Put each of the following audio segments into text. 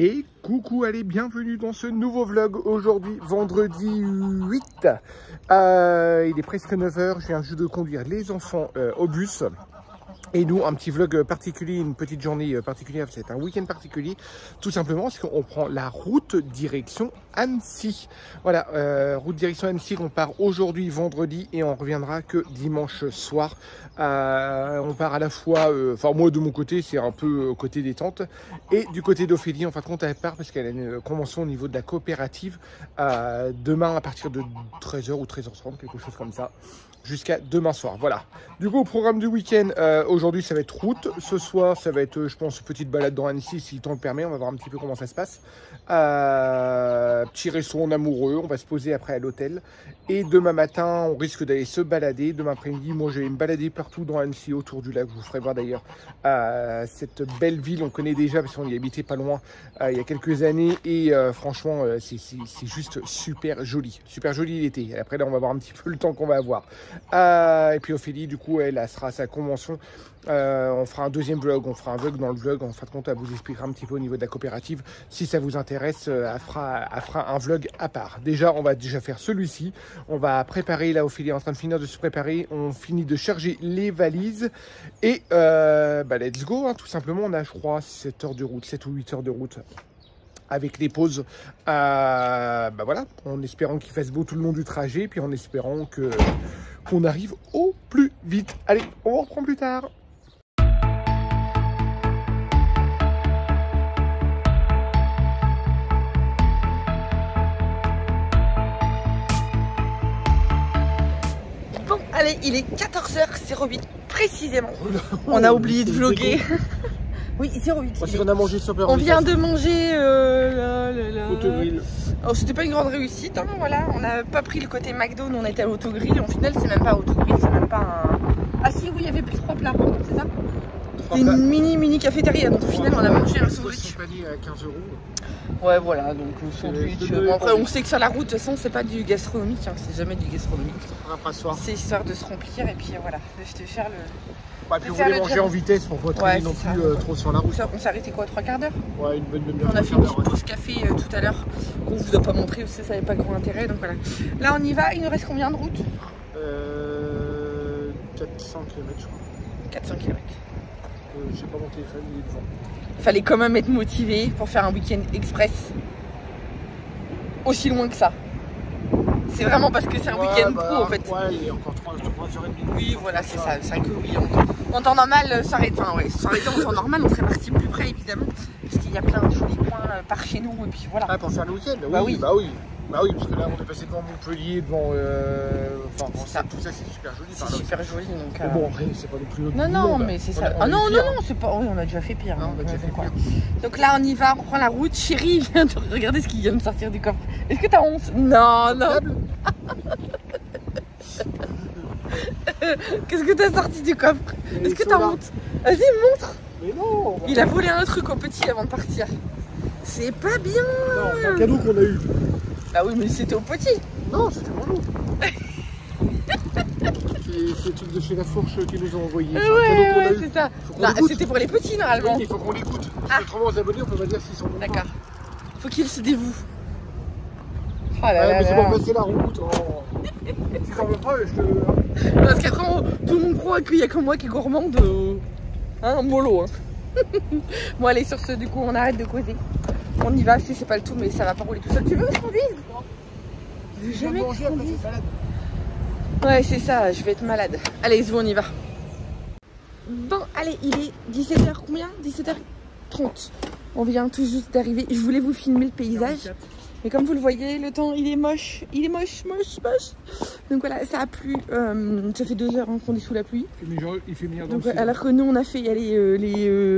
Et coucou, allez, bienvenue dans ce nouveau vlog. Aujourd'hui, vendredi 8. Il est presque 9 h. Je viens juste de conduire les enfants au bus. Et nous, un petit vlog particulier, une petite journée particulière, c'est un week-end particulier, tout simplement parce qu'on prend la route direction Annecy. Voilà, route direction Annecy, on part aujourd'hui vendredi et on reviendra que dimanche soir. On part à la fois, enfin moi de mon côté, c'est un peu côté détente, et du côté d'Ophélie, en fin de compte, elle part parce qu'elle a une convention au niveau de la coopérative demain à partir de 13 h ou 13 h 30, quelque chose comme ça, jusqu'à demain soir. Voilà. Du coup, au programme du week-end, aujourd'hui ça va être route. Ce soir, ça va être, je pense, petite balade dans Annecy, si le temps le permet. On va voir un petit peu comment ça se passe. Petit restaurant amoureux, on va se poser après à l'hôtel. Et demain matin, on risque d'aller se balader. Demain après-midi, moi je vais me balader partout dans Annecy, autour du lac. Je vous ferai voir d'ailleurs cette belle ville. On connaît déjà parce qu'on y habitait pas loin il y a quelques années. Et franchement, c'est juste super joli. Super joli l'été. Après là, on va voir un petit peu le temps qu'on va avoir. Et puis Ophélie, du coup, elle sera à sa convention. On fera un deuxième vlog, on fera un vlog dans le vlog. En fin de compte, elle vous expliquera un petit peu au niveau de la coopérative. Si ça vous intéresse, elle fera un vlog à part. Déjà, on va déjà faire celui-ci. On va préparer, là, Ophélie est en train de finir de se préparer. On finit de charger les valises. Et let's go, hein, tout simplement. On a, je crois, 7 heures de route, 7 ou 8 heures de route. Avec les pauses, voilà, en espérant qu'il fasse beau tout le long du trajet, puis en espérant qu'on arrive au plus vite. Allez, on reprend plus tard. Bon, allez, il est 14 h 08 précisément. On a oublié de vlogger. Oui, 08. Parce qu'on a mangé super. On vient de manger Autogrill. Alors c'était pas une grande réussite, hein, voilà. On n'a pas pris le côté McDo, nous on était à Autogrill. Au final, c'est même pas Autogrill, c'est même pas un. Ah si, oui, il y avait plus 3 plats, c'est ça? C'était une mini cafétéria, donc au final on a mangé un sandwich. À 15 €. Ouais, voilà, donc sandwich. Bon, après, on sait que sur la route, de toute façon, c'est pas du gastronomique, hein, c'est jamais du gastronomique. C'est histoire de se remplir et puis voilà, de te faire le. Bah, puis on voulait manger en vitesse pour pas traîner non plus trop sur la route. On s'est arrêté quoi, 3 quarts d'heure? Ouais, une bonne demi-heure. On a fait une petite pause café tout à l'heure qu'on vous a pas montré parce que ça n'avait pas grand intérêt, donc voilà. Là on y va, il nous reste combien de route? 400 km je crois. 400 km. Je sais pas, mon téléphone il est devant. Fallait quand même être motivé pour faire un week-end express aussi loin que ça. C'est vraiment parce que c'est un week-end pro en fait. Ouais, il est encore 3h30. Oui, voilà, c'est ça, c'est que oui. En temps normal, ça aurait été en temps normal, on serait parti plus près évidemment. Parce qu'il y a plein de jolis coins par chez nous et puis voilà. Ah, pour faire le week-end? Oui, parce que là on est passé devant Montpellier, devant. Enfin, tout ça c'est super joli. C'est super joli donc. Mais bon, après, c'est pas non plus. Non, mais c'est ça. Ah non, c'est pas. Oui, on a déjà fait pire. Non, on a déjà fait pire. Donc là, on y va, on prend la route. Chérie, vient de regarder ce qui vient de sortir du coffre. Est-ce que t'as honte? Non. Qu'est-ce que t'as sorti du coffre? Est-ce que t'as honte? Vas-y, montre. Mais non. Il a volé un truc au petit avant de partir. C'est pas bien. Non, c'est un cadeau qu'on a eu. Bah oui, mais c'était au petit. Non, c'était pour nous. C'est le truc de chez La Fourche qu'ils nous ont envoyé. Ouais, c'est ça. C'était pour les petits normalement. Oui, il faut qu'on les goûte. Autrement, aux abonnés, on peut pas dire s'ils sont bons. D'accord. Faut qu'ils se dévouent. Oh là mais c'est bon, passer la route. Si t'en veux pas, je te. Parce qu'après, tout le monde croit qu'il y a que moi qui est gourmande. Hein, mollo. Hein. Bon, allez, sur ce, du coup, on arrête de causer. On y va, c'est pas le tout, mais ça va pas rouler tout seul. Tu veux que je conduise? Je veux jamais que je conduise. Ouais, c'est ça, je vais être malade. Allez, on y va. Bon, allez, il est 17 h combien? 17 h 30. On vient tout juste d'arriver. Je voulais vous filmer le paysage. 44. Mais comme vous le voyez, le temps, il est moche. Il est moche. Donc voilà, ça a plu. Ça fait 2 heures hein, qu'on est sous la pluie. Il fait meilleur. Donc, alors que nous, on a fait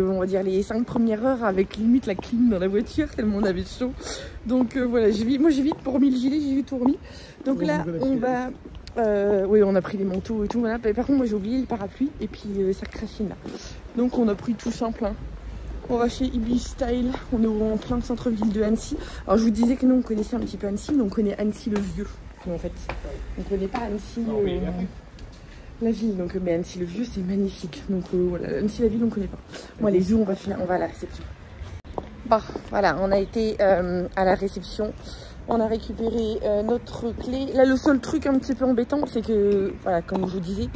on va dire les 5 premières heures avec limite la clim dans la voiture, tellement on avait chaud. Donc voilà, moi j'ai vite remis le gilet, j'ai vite tout remis. Donc là, on va... oui, on a pris les manteaux et tout. Voilà. Par contre, moi j'ai oublié le parapluie et puis ça crachine là. Donc on a pris tout simple. Hein. On va chez Ibis Style, on est en plein centre-ville de Annecy. Alors je vous disais que nous on connaissait un petit peu Annecy, mais on connaît Annecy le Vieux en fait. On connaît pas Annecy la ville, donc mais Annecy le Vieux c'est magnifique. Donc voilà, Annecy la ville on connaît pas. Bon allez, on va à la réception. Bon, voilà, on a été à la réception. On a récupéré notre clé. Là, le seul truc un petit peu embêtant, c'est que, voilà, comme je vous disais,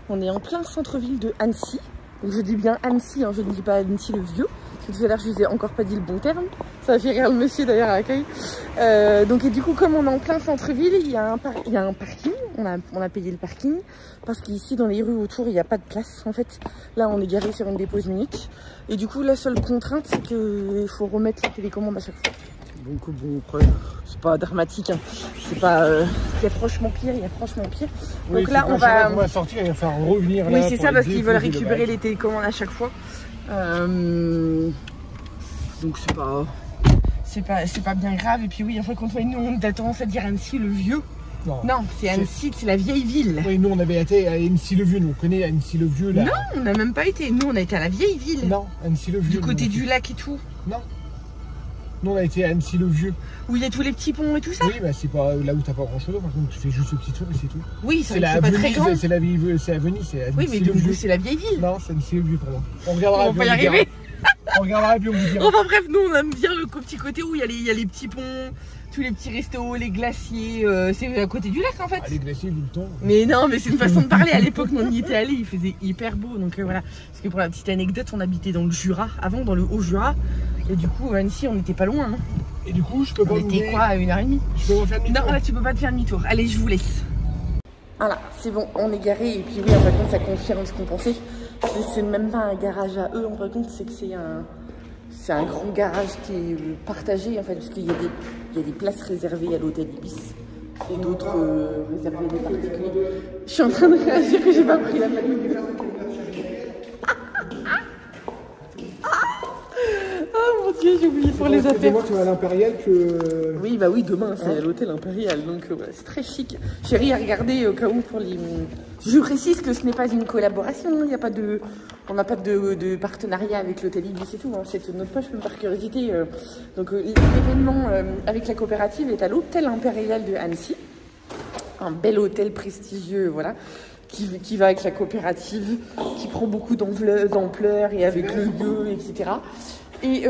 on est en plein centre-ville de Annecy. Donc je dis bien Annecy, hein, je ne dis pas Annecy le vieux. Parce que tout à l'heure, je vous ai encore pas dit le bon terme. Ça a fait rire le monsieur d'ailleurs à l'accueil. Donc et du coup, comme on est en plein centre-ville, il y a un parking. On a payé le parking. Parce qu'ici, dans les rues autour, il n'y a pas de place. En fait, là, on est garé sur une dépose unique. Et du coup, la seule contrainte, c'est qu'il faut remettre la télécommande à chaque fois. Donc bon, après, c'est pas dramatique, hein. C'est pas... il y a franchement pire, Oui, donc là, on va sortir et faire revenir. Oui, c'est ça, parce qu'ils veulent récupérer les télécommandes à chaque fois. Donc c'est pas bien grave. Et puis oui, enfin, quand nous, on a tendance à dire Annecy le vieux. Non, c'est Annecy, c'est la vieille ville. Oui, nous on avait été à Annecy le vieux, nous on connaît Annecy le vieux là. Non, on n'a même pas été. Nous on a été à la vieille ville. Non, Annecy le vieux. Du côté du lac et tout. Non. Nous on a été à Annecy le vieux. Où il y a tous les petits ponts et tout ça. Oui, bah c'est pas là où t'as pas grand chose, par contre tu fais juste le petit tour et c'est tout. Oui, c'est pas très grand. C'est la vieille, c'est à Venise, c'est Annecy. Oui, mais du coup c'est la vieille ville. Non, c'est Annecy le vieux pour moi. On regardera. On va y arriver. On regardera et puis on vous dira. Enfin bref, nous on aime bien le petit côté où il y a les petits ponts, tous les petits restos, les glaciers, c'est à côté du lac en fait. Ah, les glaciers vu le temps. Mais non, mais c'est une façon de parler. À l'époque, nous on y était allés, il faisait hyper beau. Donc voilà. Parce que pour la petite anecdote, on habitait dans le Jura, avant dans le Haut-Jura. Et du coup, Annecy, on n'était pas loin. Hein. Et du coup, je peux pas. On était quoi, à 1h30. Je peux pas faire demi-tour. Non, là tu peux pas te faire demi-tour. Allez, je vous laisse. Voilà, c'est bon, on est garé. Et puis oui, en fait, ça confirme ce qu'on pensait. C'est même pas un garage à eux, en fait, c'est que c'est un grand garage qui est partagé en fait, parce qu'il y a des places réservées à l'hôtel Ibis et d'autres réservées des particuliers. Je suis en train de réagir que j'ai pas pris la peine. Oh mon dieu, j'ai oublié pour les affaires. Demain tu vas à l'Impérial que... Oui, bah oui, demain c'est à l'hôtel Impérial, donc c'est très chic. Chérie a regardé au cas où pour les... Je précise que ce n'est pas une collaboration, il n'y a pas de... On n'a pas de partenariat avec l'hôtel Ibis et tout, hein. C'est notre poche, même par curiosité. Donc l'événement avec la coopérative est à l'hôtel Impérial de Annecy. Un bel hôtel prestigieux, voilà, qui va avec la coopérative, qui prend beaucoup d'ampleur et avec le lieu, etc. Et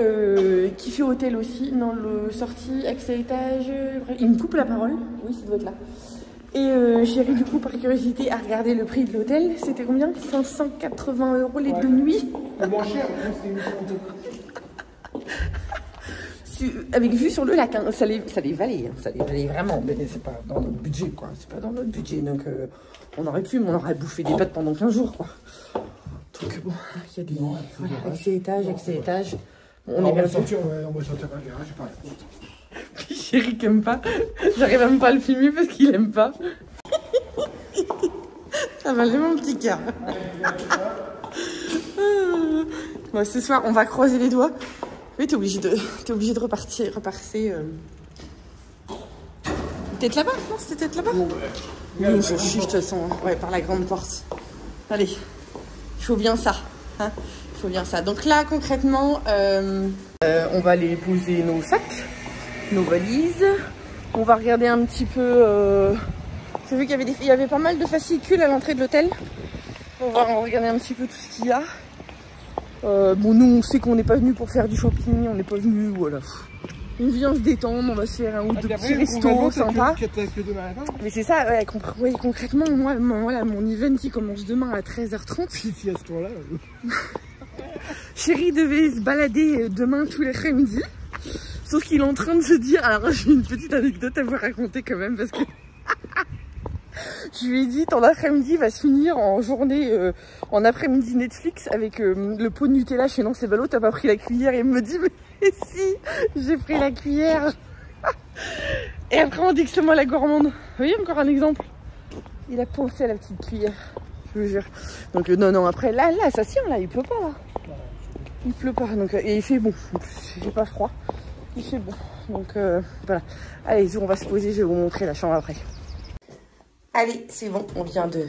qui fait hôtel aussi, dans le sortie, accès à étage. Il me coupe la parole, oui, ça doit être là. Et chérie, du coup, par curiosité, a regardé le prix de l'hôtel. C'était combien? 580 € les 2 nuits. Le moins cher, c'était avec vue sur le lac, hein. Ça les valait, hein. Ça les valait vraiment. Mais c'est pas dans notre budget, quoi. C'est pas dans notre budget. Donc, on aurait pu, mais on aurait bouffé des pâtes pendant 15 jours, quoi. Donc, bon, il y a des... Voilà, accès à étage. On est bien sûr. On va sortir par le garage, pareil. Puis chérie qui aime pas. J'arrive même pas à le filmer parce qu'il aime pas. Ça va aller mon petit cœur. Bon, ce soir, on va croiser les doigts. Oui, t'es obligé de repasser. Peut-être là-bas, non? C'était peut-être là-bas? Oui, on se chie de toute façon. Ouais, par la grande porte. Allez, il faut bien ça. Hein, il faut bien ça. Donc là, concrètement, on va aller poser nos sacs, nos valises. On va regarder un petit peu... J'ai vu qu'il y avait pas mal de fascicules à l'entrée de l'hôtel. On va regarder un petit peu tout ce qu'il y a. Bon, nous, on sait qu'on n'est pas venu pour faire du shopping. On n'est pas venu, voilà. On vient se détendre, on va se faire un ou deux petits restos sympas. Mais c'est ça, ouais, concrètement, moi, mon event il commence demain à 13h30. Si à ce tour-là. Chérie devait se balader demain tous les après-midi. Sauf qu'il est en train de se dire... Alors j'ai une petite anecdote à vous raconter quand même parce que... Je lui ai dit ton après-midi va se finir en journée, en après-midi Netflix avec le pot de Nutella. Je fais non c'est ballot, t'as pas pris la cuillère. Et il me dit mais si, j'ai pris la cuillère. Et après on dit que c'est moi la gourmande. Vous voyez encore un exemple. Il a pensé à la petite cuillère, je vous jure. Donc non, après là ça tient là, il pleut pas là. Il pleut pas, donc, et il fait bon, il fait pas froid, il fait bon. Donc voilà, allez on va se poser, je vais vous montrer la chambre après. Allez, c'est bon, on vient de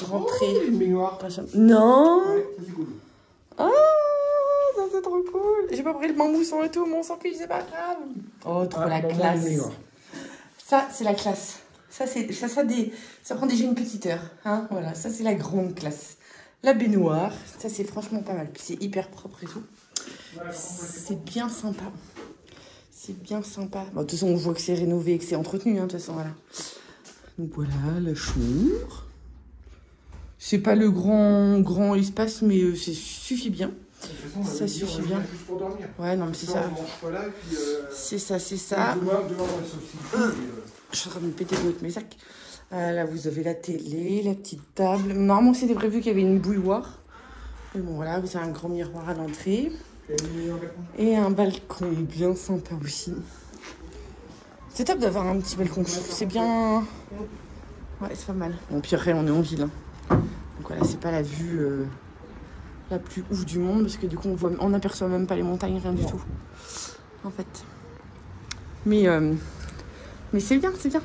rentrer. Oh, une baignoire. Non. Ouais, ça c'est cool. Oh, ça c'est trop cool. J'ai pas pris le bambousson et tout, mais on s'en fiche, c'est pas grave. Oh, trop la classe. Ça, c'est la classe. Ça prend déjà une petite heure. Hein, voilà, ça c'est la grande classe. La baignoire, ça c'est franchement pas mal. Puis c'est hyper propre et tout. C'est bien sympa. C'est bien sympa. Bon, de toute façon, on voit que c'est rénové et que c'est entretenu. Hein, de toute façon, voilà. Donc voilà, la chambre. C'est pas le grand espace, mais ça suffit bien. Ça suffit bien. Ouais, non, mais c'est ça. C'est ça, c'est ça. Je suis en train de me péter avec mes sacs. Là, vous avez la télé, la petite table. Normalement, c'était prévu qu'il y avait une bouilloire. Mais bon, voilà, vous avez un grand miroir à l'entrée. Et un balcon bien sympa aussi. C'est top d'avoir un petit balcon. C'est bien... Ouais, c'est pas mal. Bon, puis après, on est en ville. Hein. Donc voilà, c'est pas la vue la plus ouf du monde. Parce que du coup, on n'aperçoit même pas les montagnes, rien du tout. En fait. Mais c'est bien, c'est bien.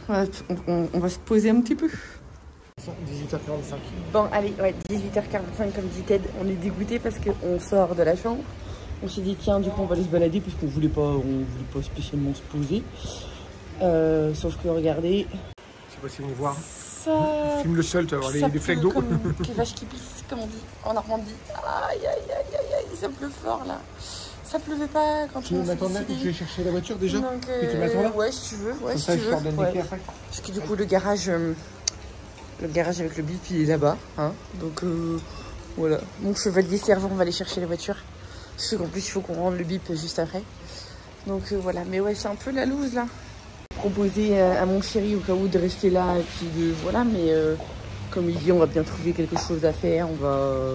On va se poser un petit peu. 18h45. Bon, allez, ouais, 18h45 comme dit Ted. On est dégoûté parce qu'on sort de la chambre. On s'est dit, tiens, du coup, on va aller se balader parce qu'on voulait pas spécialement se poser. Sauf que, regardez... Je sais pas si on voit. Ça... Filme le sol, tu vas voir les flaques d'eau. Comme les vaches qui pissent, comme on dit en Normandie. Aïe, aïe, aïe, aïe, aïe, ça pleut fort, là. Ça pleuvait pas quand tu m'attends là, je vais chercher la voiture déjà. Donc, et tu m'attends là. Ouais, si tu veux. Ouais, comme si ça, tu je veux. leur donne des clés après. Parce que du coup, le garage avec le bip, il est là-bas. Hein. Donc, voilà. Mon chevalier servant, on va aller chercher la voiture. Parce qu'en plus, il faut qu'on rende le bip juste après. Donc, voilà. Mais ouais, c'est un peu la loose, là. Proposer à mon chéri au cas où de rester là. Et puis, voilà. Mais comme il dit, on va bien trouver quelque chose à faire. On va...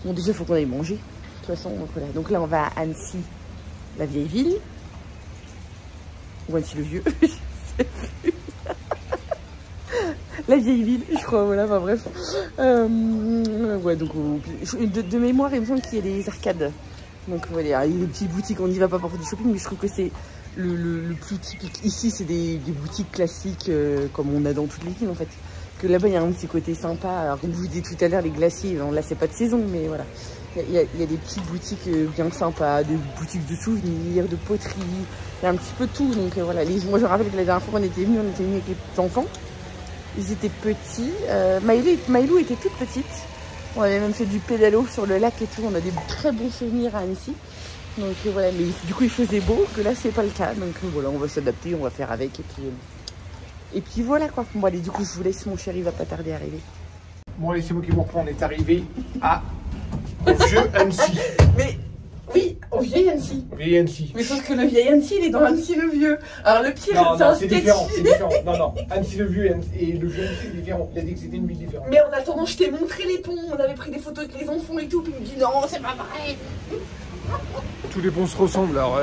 Bon, déjà, il faut qu'on aille manger. De toute façon, donc, voilà. Donc là, on va à Annecy, la vieille ville. Ou Annecy le vieux. La vieille ville, je crois, voilà, enfin bref. Ouais, donc de mémoire, il me semble qu'il y a des arcades. Donc voilà, il y a des petites boutiques, on n'y va pas pour faire du shopping, mais je trouve que c'est le plus typique. Ici, c'est des boutiques classiques, comme on a dans toutes les villes en fait. Que là-bas, il y a un petit côté sympa. Alors, comme je vous disais tout à l'heure, les glaciers, bon, là, c'est pas de saison, mais voilà. Il y a des petites boutiques bien sympas, des boutiques de souvenirs, de poterie, il y a un petit peu de tout. Donc voilà, moi je me rappelle que la dernière fois qu'on était venus, avec les petits enfants. Ils étaient petits. Maïlou était toute petite. On avait même fait du pédalo sur le lac et tout. On a des très bons souvenirs à Annecy. Donc voilà, mais du coup il faisait beau, que là c'est pas le cas. Donc voilà, on va s'adapter, on va faire avec. Et puis voilà quoi. Bon allez, du coup je vous laisse, mon chéri va pas tarder à arriver. Bon allez, c'est moi qui vous reprends. On est arrivé au vieux Annecy. Mais oui, au vieil Annecy. Vieil Annecy. Mais sauf que le vieil Annecy, il est dans Annecy le vieux. Alors le pire, c'est différent, c'est différent. Non, Annecy le vieux et le vieux Annecy, c'est différent. Il a dit que c'était une ville différente. Mais en attendant, je t'ai montré les ponts. On avait pris des photos avec les enfants et tout. Puis il me dit non, c'est pas vrai. Tous les ponts se ressemblent. Alors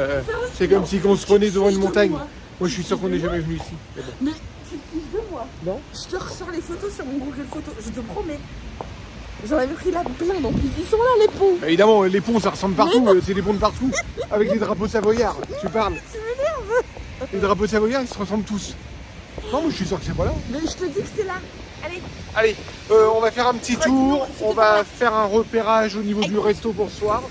c'est comme si on se prenait devant une montagne. Moi je suis sûr qu'on n'est jamais venu ici. Mais tu te fiches de moi. Non. Je te ressors les photos sur mon Google Photos, je te promets. J'en avais pris là plein, donc ils sont là les ponts. Bah, évidemment, les ponts ça ressemble partout, c'est des ponts de partout. Avec des drapeaux savoyards, tu parles. Tu m'énerves. Les drapeaux savoyards ils se ressemblent tous. Non, mais je suis sûr que c'est pas là. Mais je te dis que c'est là. Allez. Allez, on va faire un petit tour, on va faire un repérage au niveau du resto pour ce soir.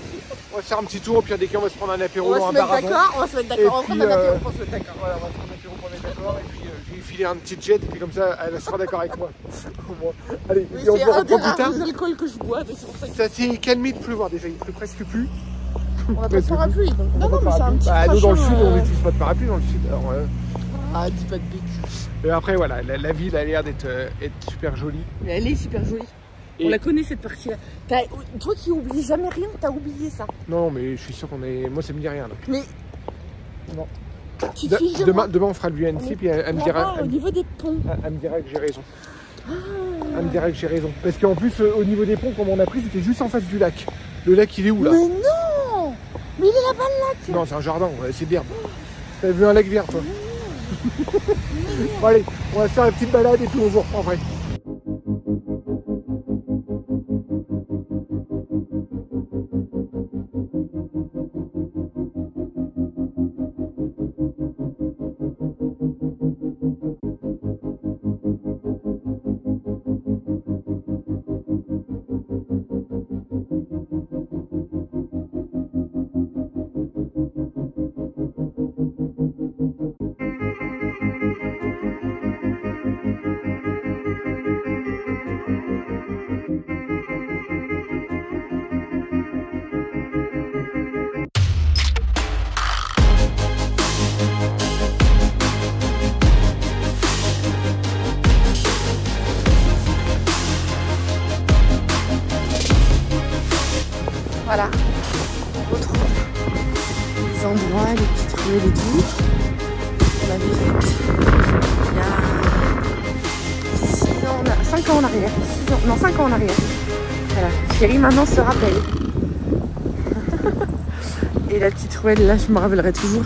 On va faire un petit tour, au pire des cas on va se prendre un apéro dans un bar à vin. On va se mettre d'accord, on va prendre un apéro pour se mettre d'accord. Voilà, on va se prendre un apéro pour mettre d'accord, et puis je vais lui filer un petit jet, et puis comme ça elle sera d'accord avec moi. Bon, allez, oui, et on se reprend plus tard. C'est l'alcool que je bois, c'est pour ça que... Ça s'est calmé de pleuvoir déjà, il pleut presque plus. On va pas de parapluie, donc. Non, mais c'est un petit bah, nous dans le sud, on n'utilise pas de parapluie dans le sud. Alors, ah, dis pas de bêtises. Et après voilà, la ville a l'air d'être super jolie. Mais elle est super jolie. Et... on la connaît cette partie-là. Toi qui oublies jamais rien, t'as oublié ça. Non, mais je suis sûr qu'on est... Moi ça me dit rien là. Mais... non. Tu te fiches de moi. Demain on fera le VNC, puis elle me dira... au niveau des ponts. Elle me dira que j'ai raison. Elle me dira que j'ai raison. Parce qu'en plus, au niveau des ponts, comme on a pris, c'était juste en face du lac. Le lac, il est où là? Mais non. Mais il est là-bas le lac. Non, c'est un jardin, c'est d'herbe. T'as vu un lac vert, toi? Bon, allez, on va se faire une petite balade et puis on vous reprend après. trouvé les tours. On avait fait il y a 5 ans en arrière. 6 ans, non, 5 ans en arrière. Voilà, Chérie maintenant se rappelle. Et la petite ruelle, là, je me rappellerai toujours.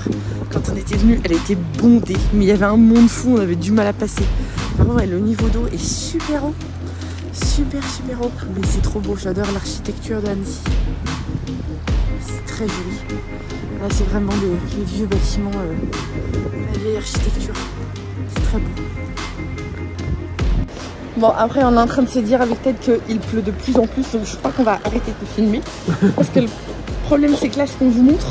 Quand on était venu, elle était bondée. Mais il y avait un monde fou, on avait du mal à passer. Vraiment, ouais, le niveau d'eau est super haut. Super haut. Mais c'est trop beau, j'adore l'architecture d'Annecy. C'est très joli. Là, c'est vraiment les vieux bâtiments, la vieille architecture. C'est très beau. Bon, après, on est en train de se dire avec Ted qu'il pleut de plus en plus. Donc, je crois qu'on va arrêter de filmer. Parce que le problème, c'est que là, ce qu'on vous montre,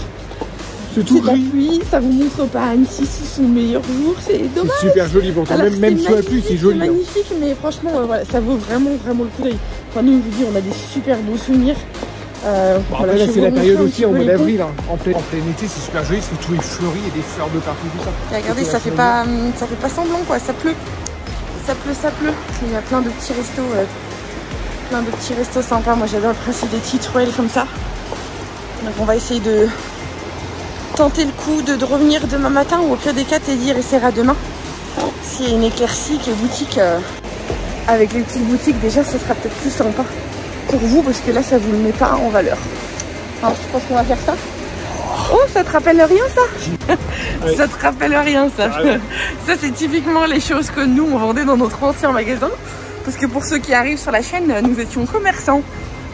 c'est la pluie. Ça vous montre pas Annecy sous son meilleur jour. C'est dommage. C'est super joli pourtant. Même sous la pluie, c'est joli. C'est magnifique, mais franchement, voilà, ça vaut vraiment le coup d'œil. Enfin, nous, je vous dis, on a des super beaux souvenirs. Bon, voilà, là, c'est la période aussi, en mois d'avril. Hein. En plein été, c'est super joli. C'est tout est fleuri et des fleurs de partout. Tout ça. Et regardez, ça fait pas semblant, quoi. Ça pleut. Ça pleut. Il y a plein de petits restos, sympas. Moi, j'adore le principe des petites ruelles comme ça. Donc, on va essayer de tenter le coup de revenir demain matin, ou au pire des cas, Teddy restera demain. S'il y a une éclaircie, les boutiques, avec les petites boutiques, déjà, ça sera peut-être plus sympa pour vous, parce que là, ça vous le met pas en valeur. Alors, je pense qu'on va faire ça. Oh, ça te rappelle rien, ça? Oui. Ça te rappelle rien, ça? Ça, c'est typiquement les choses que nous, on vendait dans notre ancien magasin. Parce que pour ceux qui arrivent sur la chaîne, nous étions commerçants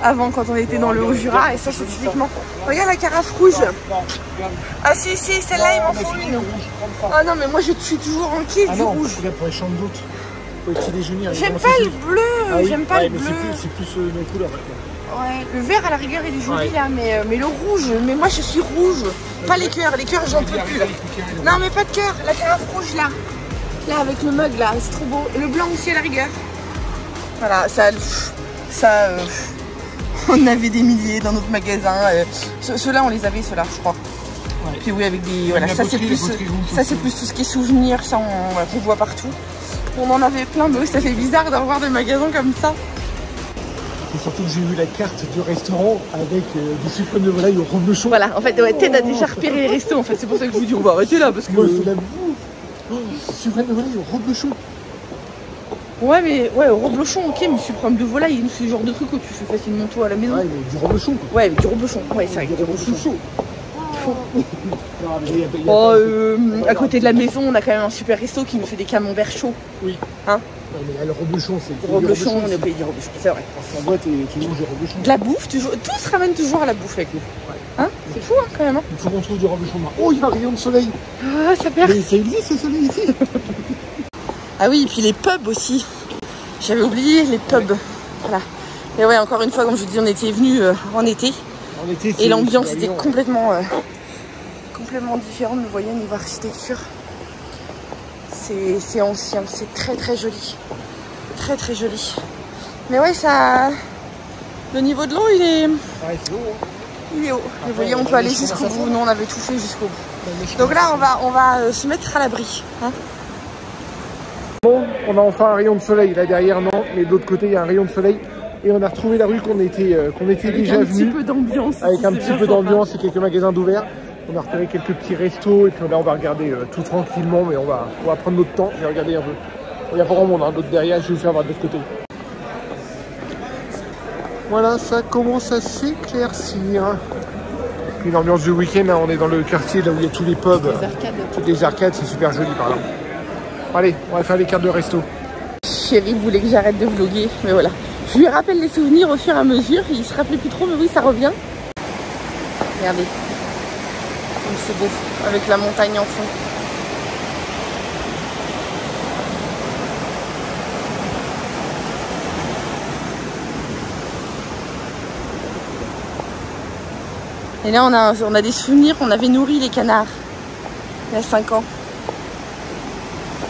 avant, quand on était dans le Haut-Jura. Et ça, c'est typiquement... Regarde la carafe rouge. Ah si, celle-là, il m'en faut une. Ah non, mais moi, je suis toujours en quille du rouge. Pour les chambres d'hôtes, pour les petits déjeuners. J'aime pas le bleu, j'aime pas le bleu. C'est plus nos couleurs. Ouais, le vert à la rigueur il est joli là, mais le rouge, mais moi je suis rouge, pas les cœurs j'en peux plus là. Non mais pas de cœur, la carafe rouge là, avec le mug là, c'est trop beau, et le blanc aussi à la rigueur. Voilà, ça on avait des milliers dans notre magasin, ceux-là on les avait, ceux-là je crois. Ouais. Puis oui, avec des, voilà, ça c'est plus tout ce qui est souvenirs, ça qu'on voit partout. On en avait plein, mais ça fait bizarre de revoir des magasins comme ça. Et surtout que j'ai vu la carte du restaurant avec des suprêmes de volaille au reblochon. Voilà, en fait, ouais, Ted a déjà repéré les restos, en fait. C'est pour ça que je vous dis, on va arrêter là, parce que... Moi, c'est la bouffe. Suprême de volaille au reblochon. Ouais, mais ouais, au reblochon, ok, mais suprême de volaille, c'est le genre de truc où tu fais facilement toi à la maison. Ouais, mais du reblochon, quoi. Ouais, avec du reblochon. Ouais, c'est vrai, du reblochon chaud. À côté de la maison, on a quand même un super resto qui nous fait des camemberts chauds. Oui. Hein? Ouais, mais là, le reblochon, c'est... Le reblochon, on est au pays du reblochon, c'est vrai. En boîte, tu manges du reblochon. De la bouffe, toujours, tout se ramène toujours à la bouffe avec nous. Ouais. Hein? C'est fou, hein, quand même. Hein? Il faut qu'on trouve du reblochon. Oh, il y a un rayon de soleil. Ah, ça perd. Mais ça existe, ce soleil, ici. Ah oui, et puis les pubs aussi. J'avais oublié les pubs. Ouais. Voilà. Et ouais, encore une fois, comme je vous dis, on était venus en été. Et l'ambiance était complètement différente. Vous voyez, niveau architecture. C'est ancien, c'est très joli. Très joli. Mais ouais, ça... Le niveau de l'eau, il est... Ouais, c'est haut. Hein. Il est haut. Vous voyez, on peut aller jusqu'au bout. Nous, on avait tout fait jusqu'au bout. Donc là, on va se mettre à l'abri. Hein. Bon, on a enfin un rayon de soleil. Là derrière, non. Mais de l'autre côté, il y a un rayon de soleil. Et on a retrouvé la rue qu'on était déjà venu. Avec un petit peu d'ambiance. Avec un petit peu d'ambiance et quelques magasins d'ouverts. On a repéré quelques petits restos. Et puis là, on va regarder tout tranquillement. Mais on va prendre notre temps et regarder un peu. Il n'y a pas grand monde, hein, d'autres derrière. Je vais vous faire voir de l'autre côté. Voilà, ça commence à s'éclaircir. Puis l'ambiance du week-end, hein, on est dans le quartier là où il y a tous les pubs. Toutes les arcades, c'est super joli par là. Allez, on va faire les cartes de resto. Chérie voulait que j'arrête de vlogger, mais voilà. Je lui rappelle les souvenirs au fur et à mesure. Il se rappelait plus trop, mais oui, ça revient. Regardez. Comme c'est beau, avec la montagne en fond. Et là, on a des souvenirs qu'on avait nourri les canards il y a 5 ans.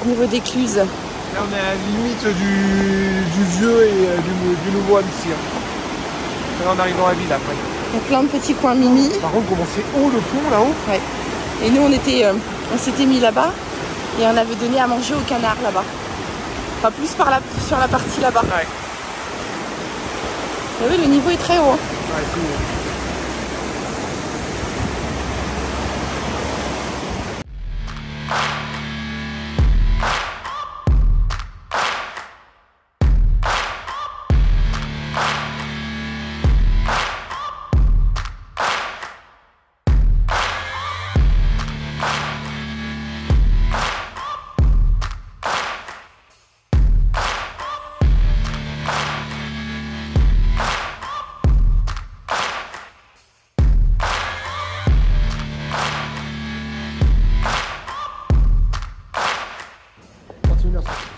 Au niveau d'écluse. Là, on est à la limite du vieux et du nouveau Annecy. Là, on arrive dans la ville après. Il y a plein de petits coins mimi. Par contre, comment c'est haut le pont là-haut. Ouais. Et nous, on s'était mis là-bas et on avait donné à manger aux canards là-bas. Enfin, plus sur la partie là-bas. Ouais. Et oui, le niveau est très haut. Hein. Ouais, c'est haut.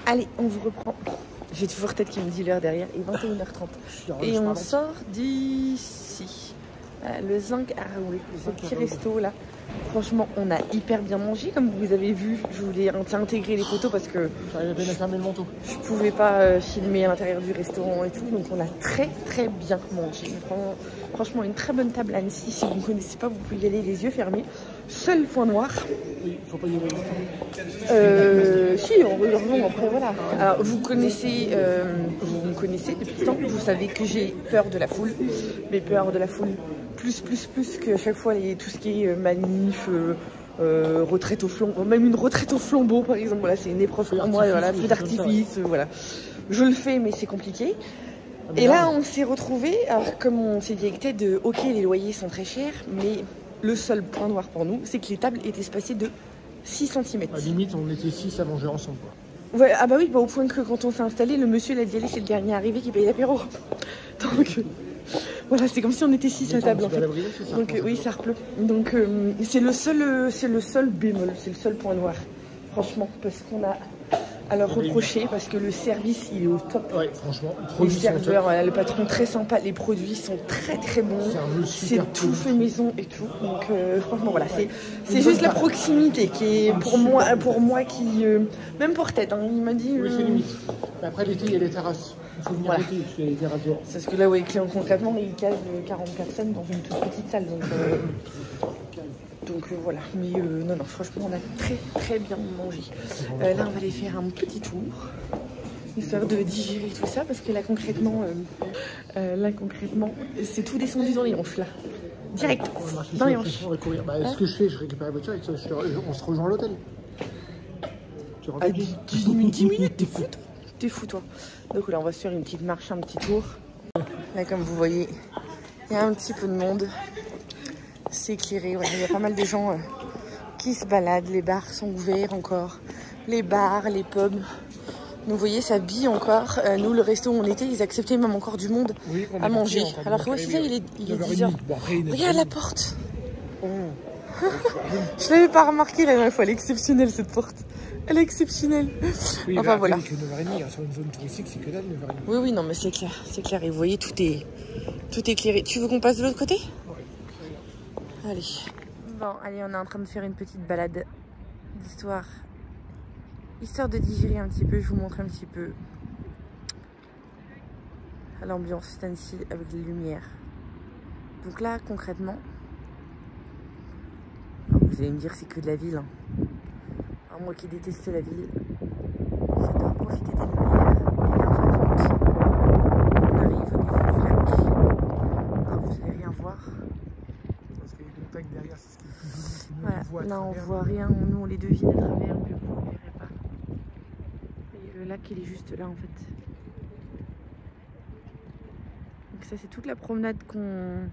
Allez, on vous reprend. J'ai toujours tête qui me dit l'heure derrière, il est 21h30. Et on sort d'ici. Le Zinc à Raoul, ce petit resto là. Franchement, on a hyper bien mangé, comme vous avez vu. Je voulais intégrer les photos parce que je pouvais pas filmer à l'intérieur du restaurant et tout. Donc on a très bien mangé. Franchement, une très bonne table à Annecy. Si vous ne connaissez pas, vous pouvez y aller les yeux fermés. Seul point noir. Oui, il faut pas y aller. Si, on regarde après, voilà. Alors, vous me connaissez depuis le temps. Vous savez que j'ai peur de la foule. Mais peur de la foule, plus que chaque fois, tout ce qui est manif, retraite au flambeau, même une retraite au flambeau, par exemple. Voilà, c'est une épreuve pour moi. Voilà, feu d'artifice, voilà. Je le fais, mais c'est compliqué. Et là, on s'est retrouvés, alors comme on s'est dit de ok, les loyers sont très chers, mais le seul point noir pour nous, c'est que les tables étaient espacées de 6 cm. À limite, on était 6 à manger ensemble, quoi. Ouais, ah bah oui, au point que quand on s'est installé, le monsieur l'a dit, allez, c'est le dernier arrivé qui paye l'apéro. Donc voilà, c'est comme si on était 6 à table en fait. Donc oui, ça repleut. Donc c'est le seul bémol, c'est le seul point noir. Franchement, parce qu'on a à leur reprocher, parce que le service il est au top. Ouais, franchement, les serveurs, voilà, le patron très sympa, les produits sont très bons. C'est tout fait maison et tout. Donc franchement voilà, c'est juste la proximité qui est pour moi qui même pour tête. Hein, il m'a dit. Oui, c'est limite. Mais après l'été il y a les terrasses. Il faut venir l'été parce qu'il y a les terrasses dehors. C'est parce que là où les clients concrètement ils casent 40 personnes dans une toute petite salle. Donc voilà, mais non, franchement, on a très bien mangé. Là, on va aller faire un petit tour, histoire de digérer tout ça, parce que là, concrètement, c'est tout descendu dans les hanches, là. Direct, dans les hanches. Ce que je fais, je récupère la voiture et on se rejoint à l'hôtel. Tu rentres 10 minutes, t'es fou, toi. Donc là, on va se faire une petite marche, un petit tour. Là, comme vous voyez, il y a un petit peu de monde. C'est éclairé, voilà. Il y a pas mal de gens qui se baladent, les bars sont ouverts encore, les bars, les pubs. Donc vous voyez, ça bille encore. Nous, le resto où on était, ils acceptaient même encore du monde à manger. Alors que ouais, c'est ça, il est 10h. Bon, regarde la porte. Oh. Je l'avais pas remarqué la dernière fois, elle est exceptionnelle cette porte. Elle est exceptionnelle. Oui, enfin voilà. 9h30, sur une zone touristique, c'est que dalle 9h30. Oui, non, mais c'est clair. Et vous voyez, tout est éclairé. Tu veux qu'on passe de l'autre côté ? Allez. Bon, allez, on est en train de faire une petite balade d'histoire. Histoire de digérer un petit peu, je vous montre un petit peu l'ambiance d'Annecy avec les lumières. Donc là, concrètement, vous allez me dire c'est que de la ville. Hein. Alors, moi qui déteste la ville, j'adore profiter des lumières. Et là, on arrive au niveau du lac. Alors, vous n'allez rien voir. Derrière, c'est ce qui est plus voilà, là on voit rien, nous on les devine à travers, mais vous ne verrez pas. Et le lac il est juste là en fait. Donc ça c'est toute la promenade qu'on...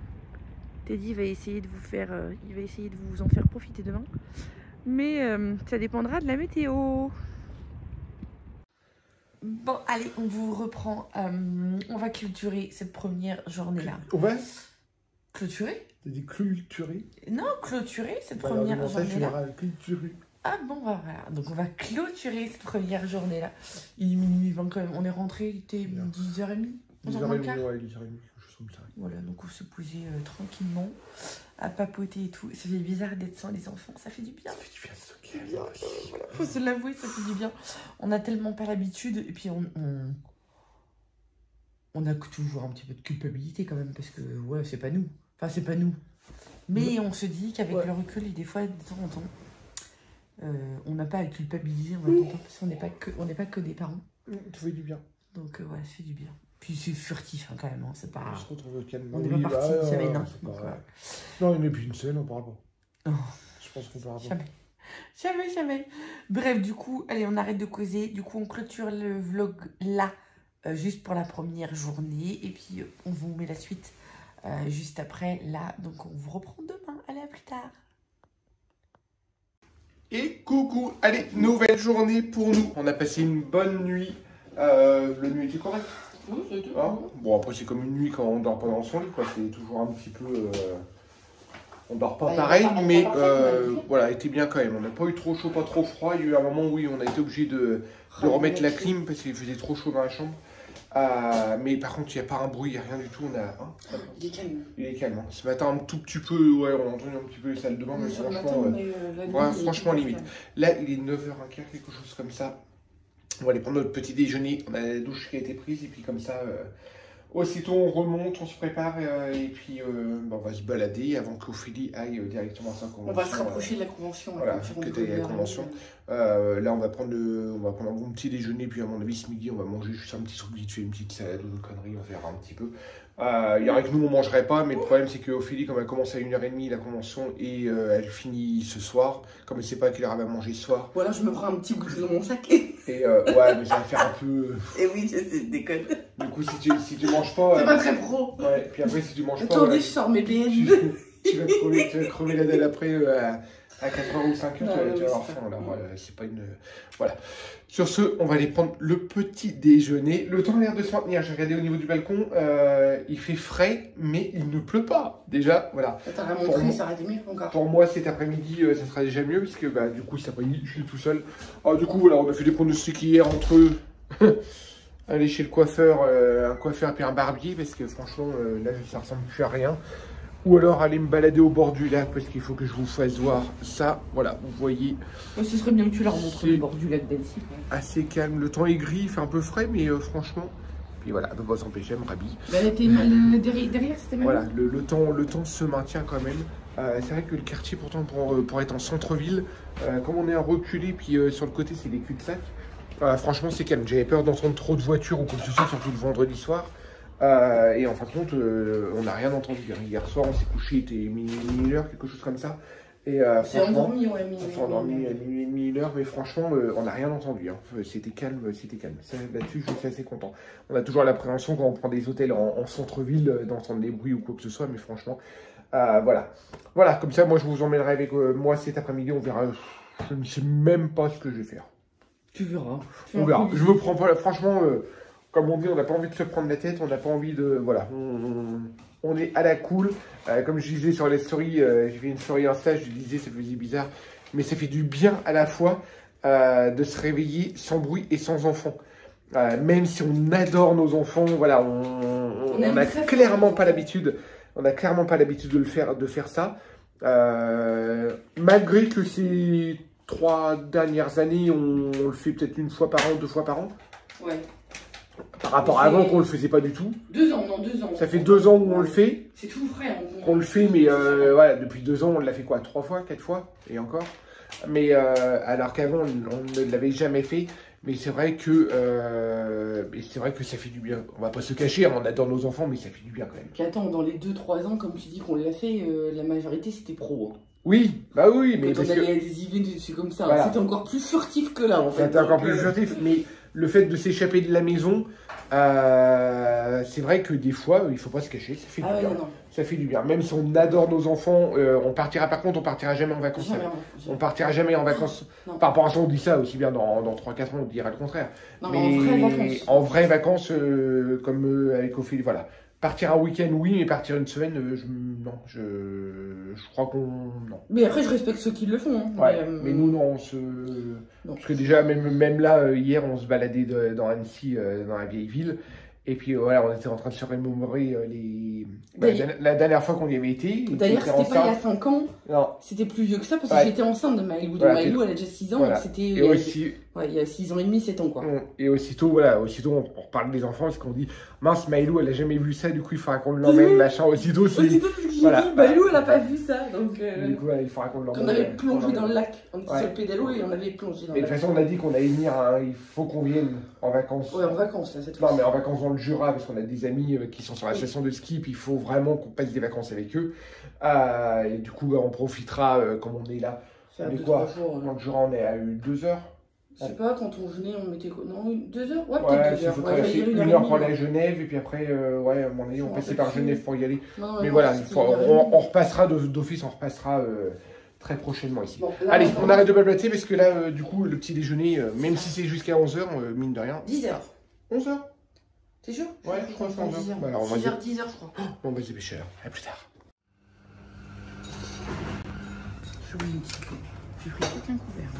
Teddy va essayer de vous faire, il va essayer de vous en faire profiter demain. Mais ça dépendra de la météo. Bon allez, on vous reprend, on va clôturer cette première journée là. On va clôturer? T'as dit clôturer? Non, clôturer cette première journée-là. Ah bon, bah voilà. Donc on va clôturer cette première journée-là. Il est minuit 20 quand même. On est rentré, il était 10h30. 10h30, ouais, 10h30. Voilà, donc on se posait tranquillement, à papoter et tout. Ça fait bizarre d'être sans les enfants, ça fait du bien. Ça fait du bien, faut se l'avouer, ça fait du bien. On a tellement pas l'habitude, et puis on a toujours un petit peu de culpabilité quand même, parce que ouais, c'est pas nous. Enfin, c'est pas nous. Mais on se dit qu'avec le recul, et des fois, de temps en temps, on n'a pas à culpabiliser, on va content, parce qu'on n'est pas que des parents. Tout fait du bien. Donc ouais, ça fait du bien. Puis c'est furtif hein, quand même, hein, c'est pas... On se retrouve calme. On n'est pas parti une semaine. Hein, non, il n'est plus une semaine, on parle pas. Oh. Je pense qu'on parle pas. Jamais. Bref, du coup, allez, on arrête de causer. Du coup, on clôture le vlog là, juste pour la première journée. Et puis, on vous met la suite juste après, là. Donc, on vous reprend demain. Allez, à plus tard. Et coucou, allez, nouvelle journée pour nous. On a passé une bonne nuit. La nuit était correcte. Oui, c'est tout. Bon, après, c'est comme une nuit quand on dort pas dans son lit, quoi. C'est toujours un petit peu... On dort pas pareil, mais voilà, était bien quand même. On n'a pas eu trop chaud, pas trop froid. Il y a eu un moment où on a été obligé de remettre la clim parce qu'il faisait trop chaud dans la chambre. Mais par contre, il n'y a pas un bruit, il n'y a rien du tout. On a, il est calme. Il est calme. Ce matin, un tout petit peu, ouais, on a entendu un petit peu les salles de bain, mais franchement, franchement limite. Là, il est 9h15, quelque chose comme ça. On va aller prendre notre petit déjeuner. On a la douche qui a été prise, et puis comme ça, aussitôt on remonte, on se prépare, et puis on va se balader avant qu'Ophélie aille directement à sa convention. On va se rapprocher de la convention. Voilà, que la convention. Là, on va prendre un bon petit déjeuner, puis à mon avis, ce midi, on va manger juste un petit truc vite fait, une petite salade ou une connerie, on verra un petit peu. Il y aurait que nous, on ne mangerait pas, mais le problème, c'est qu'Ophélie, comme elle commence à 1h30 la convention, et elle finit ce soir, comme elle ne sait pas à quelle heure elle va manger ce soir. Ou alors je me prends un petit goûter dans mon sac. Et ouais, mais ça va faire un peu... Et oui, je sais, je déconne. Du coup, si tu manges pas... C'est pas très pro. Ouais, puis après, si tu manges pas... Attendez, je sors mes BN. Tu vas crever la dalle après à 4h ou 5h, tu vas avoir faim. Voilà, c'est pas une... Voilà. Sur ce, on va aller prendre le petit déjeuner. Le temps a l'air de se maintenir. J'ai regardé au niveau du balcon. Il fait frais, mais il ne pleut pas. Déjà, voilà. Ça t'a montré, ça aurait été mieux encore. Pour moi, cet après-midi, ça sera déjà mieux, parce que du coup, cet après-midi, je suis tout seul. Du coup, voilà, on a fait des pronostics hier entre eux. Aller chez le coiffeur, un coiffeur et puis un barbier, parce que franchement, là, ça ressemble plus à rien. Ou alors aller me balader au bord du lac, parce qu'il faut que je vous fasse voir ça. Voilà, vous voyez. Ce serait bien que tu leur montres le bord du lac d'Annecy. Assez calme, le temps est gris, il fait un peu frais, mais franchement... Puis voilà, ne pas s'empêcher, elle me rhabille. Elle était mal derrière, c'était mal. Voilà, le temps se maintient quand même. C'est vrai que le quartier, pourtant, pour être en centre-ville, comme on est un reculé, puis sur le côté, c'est des cul-de-sac. Franchement, c'est calme. J'avais peur d'entendre trop de voitures ou quoi que ce soit, surtout le vendredi soir. Et en fin de compte, on n'a rien entendu. Hier soir, on s'est couché, il était minuit et demi, 1h, quelque chose comme ça. C'est endormi, ouais, minuit. On s'est endormi à minuit et demi, 1h, mais franchement, on n'a rien entendu. Hein. C'était calme, c'était calme. Là-dessus, je suis assez content. On a toujours l'appréhension quand on prend des hôtels en centre-ville d'entendre des bruits ou quoi que ce soit, mais franchement, voilà. Voilà, comme ça, moi, je vous emmènerai avec moi cet après-midi. On verra. Je ne sais même pas ce que je vais faire. Tu verras. On verra. Je me prends pas, franchement, comme on dit, on n'a pas envie de se prendre la tête, on n'a pas envie de... Voilà, on est à la cool. Comme je disais sur les stories, j'ai fait une story Insta, je disais, ça faisait bizarre, mais ça fait du bien à la fois de se réveiller sans bruit et sans enfants. Même si on adore nos enfants, voilà, on n'a clairement pas l'habitude. On n'a clairement pas l'habitude de faire ça. Malgré que ces 3 dernières années, on le fait peut-être 1 fois par an, 2 fois par an. Ouais. Par rapport à avant qu'on le faisait pas du tout. 2 ans, non, 2 ans. Ça fait 2 ans où on le fait. C'est tout frais. On le fait, mais voilà, depuis 2 ans, on l'a fait quoi, 3 fois, 4 fois, et encore. Mais alors qu'avant, on ne l'avait jamais fait. Mais c'est vrai que ça fait du bien. On va pas se cacher, on adore nos enfants, mais ça fait du bien quand même. Puis attends, dans les 2-3 ans, comme tu dis qu'on l'a fait, la majorité c'était pro. Hein. Oui, bah oui, mais quand on allait à des events dessus comme ça, voilà. C'était encore plus furtif que là en fait. C'était encore plus furtif, mais le fait de s'échapper de la maison, c'est vrai que des fois, il faut pas se cacher, ça fait du bien. Non. Ça fait du bien. Même si on adore nos enfants, on partira jamais en vacances. On partira jamais en vacances. Par rapport à ça, on dit ça aussi bien dans 3-4 ans, on dira le contraire. Non, mais en vraies vacances, comme avec Ophélie, voilà. Partir un week-end, oui, mais partir une semaine, je crois qu'on... Non. Mais après, je respecte ceux qui le font. Hein. Ouais, mais nous, non, parce que déjà, même là, hier, on se baladait dans Annecy, dans la vieille ville. Et puis voilà, on était en train de se remémorer la dernière fois qu'on y avait été. D'ailleurs, c'était pas il y a 5 ans. Non. C'était plus vieux que ça parce que j'étais enceinte de Maëlou. Maëlou, elle a déjà 6 ans. Voilà. C'était il y a 6 ans et demi, 7 ans quoi. Et aussitôt, on reparle des enfants parce qu'on dit mince, Maëlou, elle a jamais vu ça, du coup il faudra qu'on l'emmène, machin. Aussitôt, c'est ce que j'ai dit, Maëlou, elle a pas vu ça. Donc, du coup, il faudra qu'on l'emmène. On avait plongé dans le lac. On était sur le pédalo et on avait plongé dans le lac. Mais de toute façon, on a dit qu'on allait venir, il faut qu'on vienne en vacances. Ouais, en vacances là, cette fois. Non, mais en vacances dans le Jura, parce qu'on a des amis qui sont sur la station de ski, puis il faut vraiment qu'on passe des vacances avec eux. Et du coup, on profitera, comme on est là. Faire 2-3 jours. Dans le Jura, on est à 2 heures. Je sais pas, quand on venait, on mettait quoi? Non, 2 heures? Ouais, peut-être 2 heures. Il faut traverser 1 heure pour aller à Genève, et puis après, on passait par Genève pour y aller. Mais voilà, on repassera d'office, on repassera très prochainement ici. Bon, là, allez, on arrête de blablater, parce que là, du coup, le petit déjeuner, même si c'est jusqu'à 11h, mine de rien. 10h. 11h? T'es sûr? Ouais, je crois que c'est 11h. 6h, 10h, je crois. On va se dépêcher alors. À plus tard. sur une petite clé. J'ai pris tout un couvert.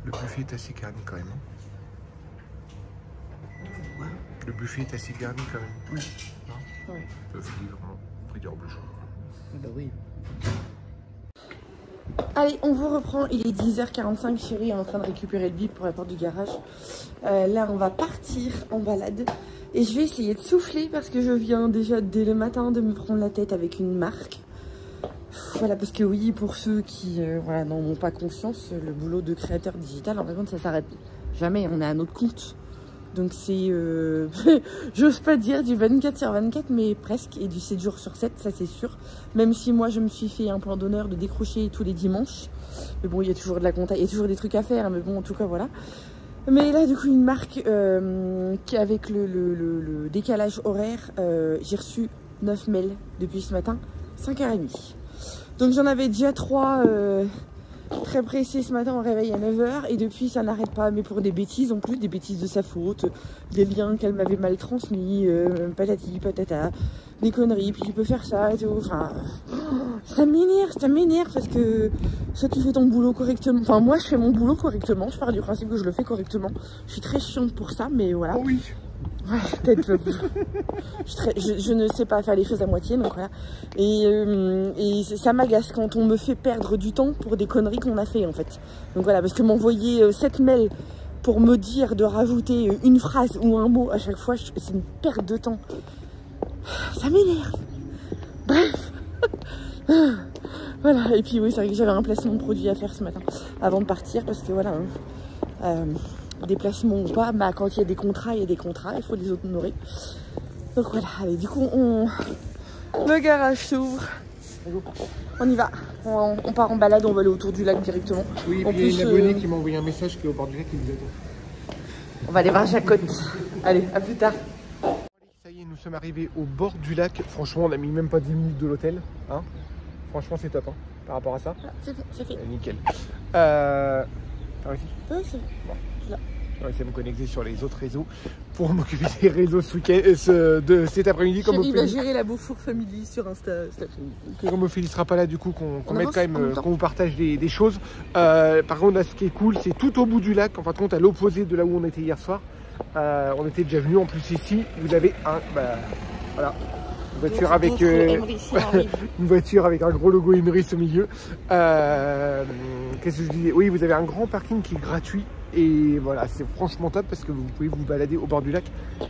Le buffet est assez garni quand même. Pourquoi? Le buffet est assez garni quand même. Oui. Non? Ouais. Ça fait vraiment prix d'heure bleu. Ah bah oui. Allez, on vous reprend. Il est 10h45. Chérie est en train de récupérer le bip pour la porte du garage. Là, on va partir en balade. Et je vais essayer de souffler parce que je viens déjà dès le matin de me prendre la tête avec une marque. Voilà, parce que oui, pour ceux qui voilà, n'en ont pas conscience, le boulot de créateur digital, en fin de compte, ça s'arrête jamais. On est à notre compte. Donc c'est, j'ose pas dire du 24/24, mais presque, et du 7 jours sur 7, ça c'est sûr. Même si moi je me suis fait un plan d'honneur de décrocher tous les dimanches. Mais bon, il y a toujours de la compta, il y a toujours des trucs à faire, mais bon, en tout cas, voilà. Mais là, du coup, une marque qui, avec le décalage horaire, j'ai reçu 9 mails depuis ce matin, 5h30. Donc j'en avais déjà 3 très pressés ce matin au réveil à 9h, et depuis ça n'arrête pas, mais pour des bêtises en plus, des bêtises de sa faute, des liens qu'elle m'avait mal transmis, patati patata, des conneries, puis tu peux faire ça et tout, enfin ça m'énerve parce que soit tu fais ton boulot correctement, enfin moi je fais mon boulot correctement, je pars du principe que je le fais correctement, je suis très chiante pour ça, mais voilà. Oh oui. Ouais, peut-être. je ne sais pas faire les choses à moitié, donc voilà. Et ça m'agace quand on me fait perdre du temps pour des conneries qu'on a fait en fait. Donc voilà, parce que m'envoyer 7 mails pour me dire de rajouter une phrase ou un mot à chaque fois, c'est une perte de temps. Ça m'énerve. Bref. Voilà, et puis oui, c'est vrai que j'avais un placement de produit à faire ce matin avant de partir, parce que voilà. Déplacement ou pas, bah, quand il y a des contrats, il y a des contrats, il faut les honorer. Donc voilà, allez, du coup, le garage s'ouvre. On y va, on part en balade, on va aller autour du lac directement. Oui, et puis il y a une abonnée qui m'a envoyé un message qui est au bord du lac qui vous attend. On va aller voir Jacotte. Allez, à plus tard. Ça y est, nous sommes arrivés au bord du lac. Franchement, on a mis même pas 10 minutes de l'hôtel. Hein, franchement, c'est top hein, par rapport à ça. Ah, c'est fait, c'est fait. Nickel. T'as réussi? Oui, c'est bon. Je vais essayer de me connecter sur les autres réseaux pour m'occuper des réseaux ce week-end, de cet après-midi. Comme Chérie va gérer la Beaufour Family sur Insta cet après-midi. Comme Ophélie sera pas là, du coup, qu'on mette quand même, qu'on vous partage des choses. Par contre, là, ce qui est cool, c'est tout au bout du lac, en fin de compte, à l'opposé de là où on était hier soir. On était déjà venu. En plus, ici, vous avez voilà. Une voiture avec une voiture avec un gros logo Emery au milieu. Qu'est-ce que je disais? Oui, vous avez un grand parking qui est gratuit. Et voilà, c'est franchement top parce que vous pouvez vous balader au bord du lac.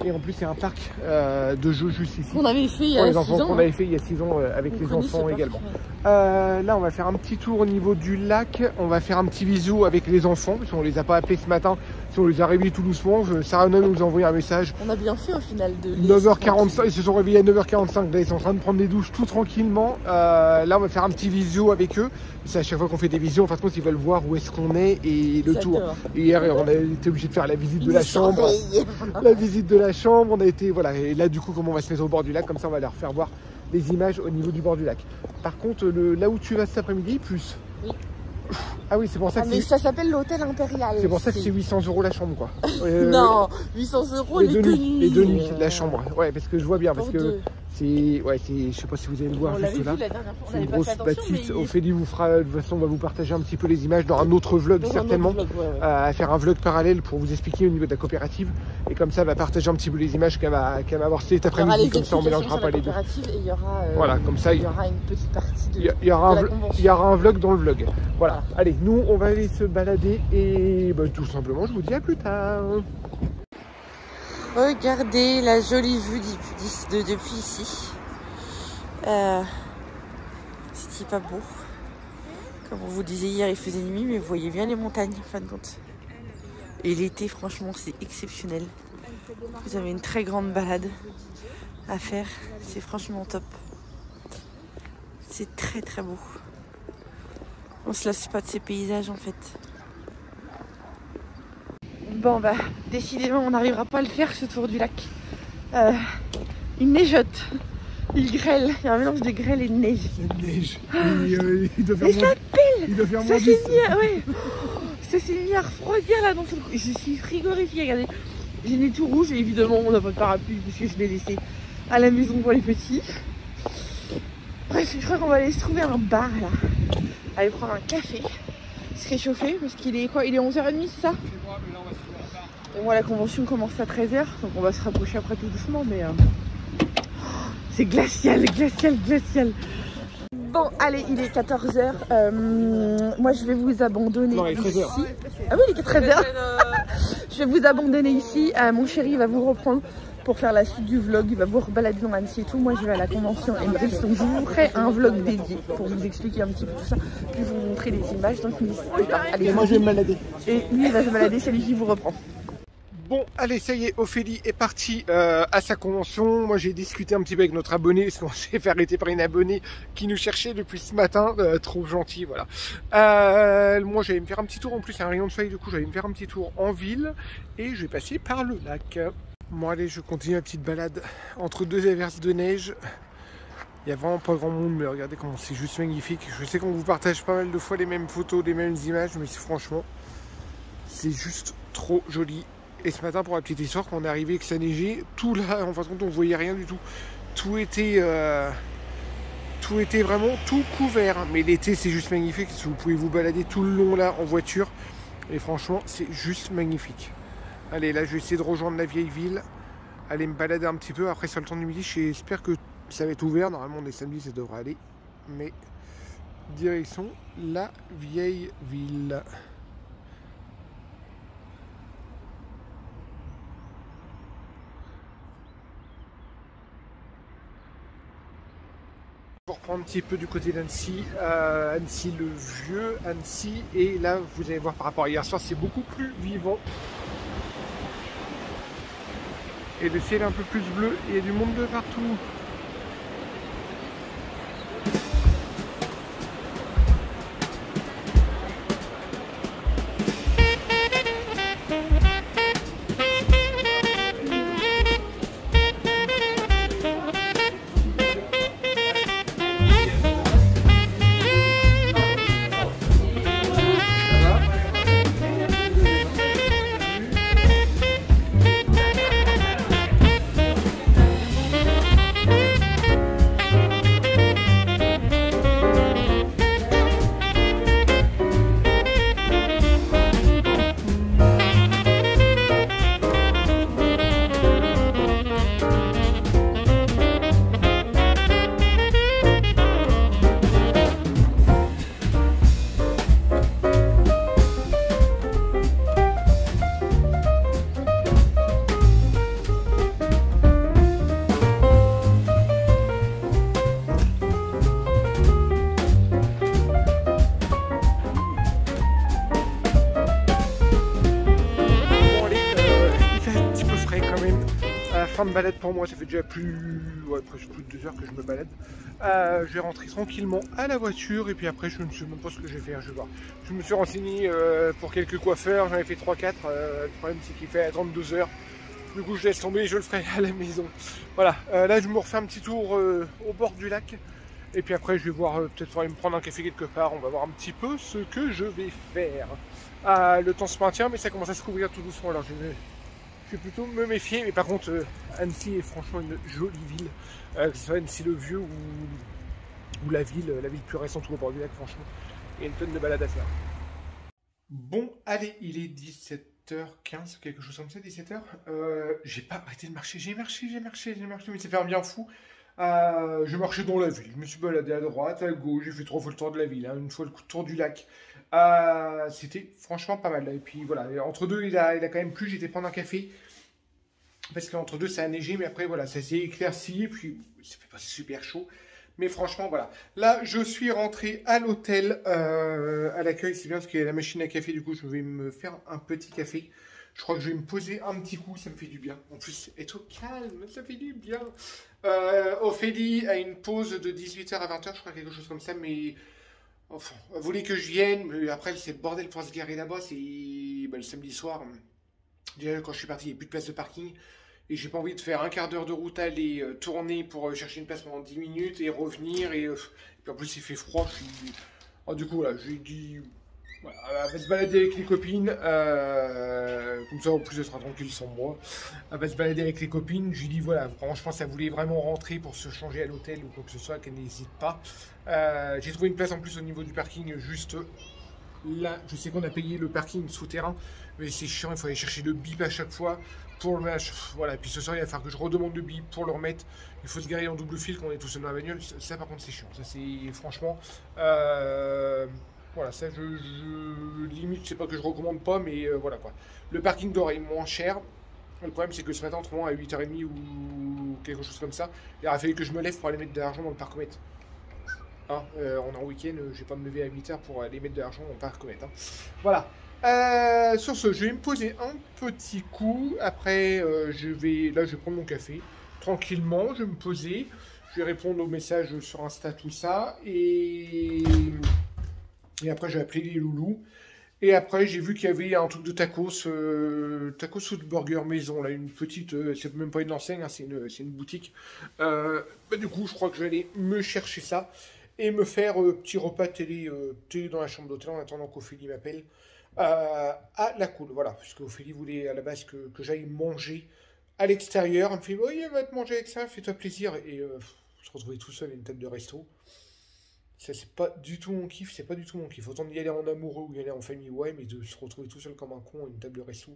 Et en plus, il y a un parc de jeux juste ici. Qu'on avait fait il y a 6 ans. Qu'on avait fait il y a 6 ans avec les enfants également. Là, on va faire un petit tour au niveau du lac. On va faire un petit bisou avec les enfants parce qu'on les a pas appelés ce matin. Si on les a réveillés tout doucement, Sarah nous a envoyé un message. On a bien fait au final de 9h45, ils se sont réveillés à 9h45. Là, ils sont en train de prendre des douches tout tranquillement. Là, on va faire un petit visio avec eux. C'est à chaque fois qu'on fait des visios, en fin de compte, ils veulent voir où est-ce qu'on est et le tour. Et hier, on a été obligé de faire la visite de la chambre. La visite de la chambre, on a été, voilà. Et là, du coup, comme on va se mettre au bord du lac, comme ça, on va leur faire voir les images au niveau du bord du lac. Par contre, là où tu vas cet après-midi, plus. Oui. Ah oui, c'est pour ça que mais ça s'appelle l'hôtel impérial. C'est pour ça que c'est 800 € la chambre, quoi. Non, 800 € les 2 nuits. Les 2 nuits, la chambre. Ouais, parce que je vois bien, parce que c'est, ouais, je sais pas si vous allez le voir juste là. C'est une grosse bâtisse. Ophélie vous fera, de toute façon, on va vous partager un petit peu les images dans un autre vlog, certainement. À faire un vlog parallèle pour vous expliquer au niveau de la coopérative. Et comme ça, elle va partager un petit peu les images qu'elle va avoir cet après-midi. Comme ça, on mélangera pas les deux. Et il y aura, voilà, comme ça, il y aura une petite partie de il y aura un vlog dans le vlog. Voilà. Allez, nous, on va aller se balader et tout simplement, je vous dis à plus tard. Regardez la jolie vue depuis ici. C'était pas beau. Comme on vous disait hier, il faisait nuit, mais vous voyez bien les montagnes en fin de compte. Et l'été, franchement, c'est exceptionnel. Vous avez une très grande balade à faire. C'est franchement top. C'est très très beau. On se lasse pas de ces paysages en fait. Bon bah décidément on n'arrivera pas à le faire ce tour du lac. Il neigeote, il grêle, il y a un mélange de grêle et de neige. Il neige. Il doit faire et ça pèle. Il doit faire ça s'est mis à refroidir là dans son coup. Je suis frigorifiée, regardez. J'ai les tout rouge et évidemment on n'a pas de parapluie parce que je l'ai laissé à la maison pour les petits. Bref, je crois qu'on va aller se trouver un bar là. Aller prendre un café, se réchauffer parce qu'il est quoi? Il est 11h30, c'est ça? Et moi la convention commence à 13h, donc on va se rapprocher après tout doucement, mais c'est glacial, glacial, glacial. Bon, allez, il est 14h. Moi, je vais vous abandonner non, il est 13h. ici. Ah oui, il est 13h. Je vais vous abandonner ici. Mon chéri va vous reprendre pour faire la suite du vlog. Il va vous rebalader dans Annecy et tout. Moi, je vais à la convention Hendrix. Donc, je vous ferai un vlog dédié pour vous expliquer un petit peu tout ça. Puis vous montrer les images. Donc, n'hésitez pas. Allez, et moi, je vais me balader. Et lui, il va se balader. C'est lui qui vous reprend. Bon, allez, ça y est, Ophélie est partie à sa convention. Moi, j'ai discuté un petit peu avec notre abonné, parce qu'on s'est fait arrêter par une abonnée qui nous cherchait depuis ce matin. Trop gentil, voilà. Moi, j'allais me faire un petit tour, en plus, c'est un rayon de soleil, du coup, j'allais me faire un petit tour en ville, et je vais passer par le lac. Bon, allez, je continue ma petite balade entre deux averses de neige. Il n'y a vraiment pas grand monde, mais regardez comment c'est juste magnifique. Je sais qu'on vous partage pas mal de fois les mêmes photos, les mêmes images, mais franchement, c'est juste trop joli. Et ce matin, pour la petite histoire, quand on est arrivé et que ça neigeait, tout là, en fin de compte, on voyait rien du tout. Tout était vraiment tout couvert. Mais l'été, c'est juste magnifique. Vous pouvez vous balader tout le long là en voiture. Et franchement, c'est juste magnifique. Allez, là, je vais essayer de rejoindre la vieille ville. Aller me balader un petit peu. Après, sur le temps du midi, j'espère que ça va être ouvert. Normalement, les samedis, ça devrait aller. Mais direction la vieille ville. On reprend un petit peu du côté d'Annecy, Annecy le vieux, Annecy, et là vous allez voir par rapport à hier soir, c'est beaucoup plus vivant. Et le ciel est un peu plus bleu, et il y a du monde de partout. Fin de balade pour moi, ça fait déjà presque plus de 2 heures que je me balade. Je vais rentrer tranquillement à la voiture et puis après je ne sais même pas ce que je vais faire, je vais voir. Je me suis renseigné pour quelques coiffeurs, j'en ai fait 3-4, le problème c'est qu'il fait à 32 heures. Du coup je laisse tomber, je le ferai à la maison. Voilà, là je me refais un petit tour au bord du lac. Et puis après je vais voir, peut-être aller me prendre un café quelque part, on va voir un petit peu ce que je vais faire. Le temps se maintient mais ça commence à se couvrir tout doucement, alors je vais plutôt me méfier, mais par contre Annecy est franchement une jolie ville, que ce soit Annecy le vieux ou la ville plus récente ou au bord du lac, franchement, il y a une tonne de balades à faire. Bon, allez, il est 17h15, quelque chose comme ça, 17h. J'ai pas arrêté de marcher, j'ai marché, mais ça fait un bien fou. Je marchais dans la ville, je me suis baladé à droite, à gauche, j'ai fait 3 fois le tour de la ville, hein, une fois le tour du lac. C'était franchement pas mal. Et puis voilà, entre deux, il a quand même plu, j'étais prendre un café. Parce qu'entre deux, ça a neigé, mais après, voilà, ça s'est éclairci, et puis ça fait pas super chaud. Mais franchement, voilà. Là, je suis rentré à l'hôtel, à l'accueil, c'est bien parce qu'il y a la machine à café, du coup, je vais me faire un petit café. Je crois que je vais me poser un petit coup, ça me fait du bien. En plus, être au calme, ça fait du bien. Ophélie a une pause de 18h à 20h, je crois, quelque chose comme ça, mais... Enfin, elle voulait que je vienne, mais après, c'est le bordel pour se garer là-bas, c'est le samedi soir. Déjà, quand je suis parti, il n'y a plus de place de parking. Et j'ai pas envie de faire un quart d'heure de route, aller tourner pour chercher une place pendant 10 minutes et revenir. Et puis en plus, il fait froid. Du coup, voilà, j'ai dit, Voilà, elle va se balader avec les copines, comme ça en plus elle sera tranquille sans moi. Elle va se balader avec les copines, je lui dis voilà, vraiment je pense qu'elle voulait vraiment rentrer pour se changer à l'hôtel ou quoi que ce soit, qu'elle n'hésite pas. J'ai trouvé une place en plus au niveau du parking juste là, je sais qu'on a payé le parking souterrain, mais c'est chiant, il faut aller chercher le bip à chaque fois pour le mettre. Voilà, et puis ce soir il va falloir que je redemande le bip pour le remettre. Il faut se garer en double fil quand on est tout seul dans la bagnole, ça par contre c'est chiant, ça c'est franchement... Voilà, ça je limite, c'est pas que je recommande pas, mais voilà quoi. Le parking d'or est moins cher. Le problème c'est que ce matin, autrement à 8h30 ou quelque chose comme ça, il aurait fallu que je me lève pour aller mettre de l'argent dans le parcomètre. Hein, on est en week-end, je vais pas me lever à 8h pour aller mettre de l'argent dans le parcomètre. Hein. Voilà. Sur ce, je vais me poser un petit coup. Après, là, je vais prendre mon café. Tranquillement, je vais me poser. Je vais répondre aux messages sur Insta, tout ça. Et après, j'ai appelé les loulous. Et après, j'ai vu qu'il y avait un truc de tacos, tacos food burger maison, là, une petite, c'est même pas une enseigne, hein, c'est une boutique. Du coup, je crois que je vais aller me chercher ça et me faire petit repas télé dans la chambre d'hôtel en attendant qu'Ophélie m'appelle à la cool. Voilà, puisque Ophélie voulait à la base que j'aille manger à l'extérieur. Elle me fait, oui, elle va te manger avec ça, fais-toi plaisir. Et je me retrouvais tout seul à une table de resto. Ça, c'est pas du tout mon kiff, c'est pas du tout mon kiff. Autant d'y aller en amoureux ou y aller en famille, ouais, mais de se retrouver tout seul comme un con à une table de resto.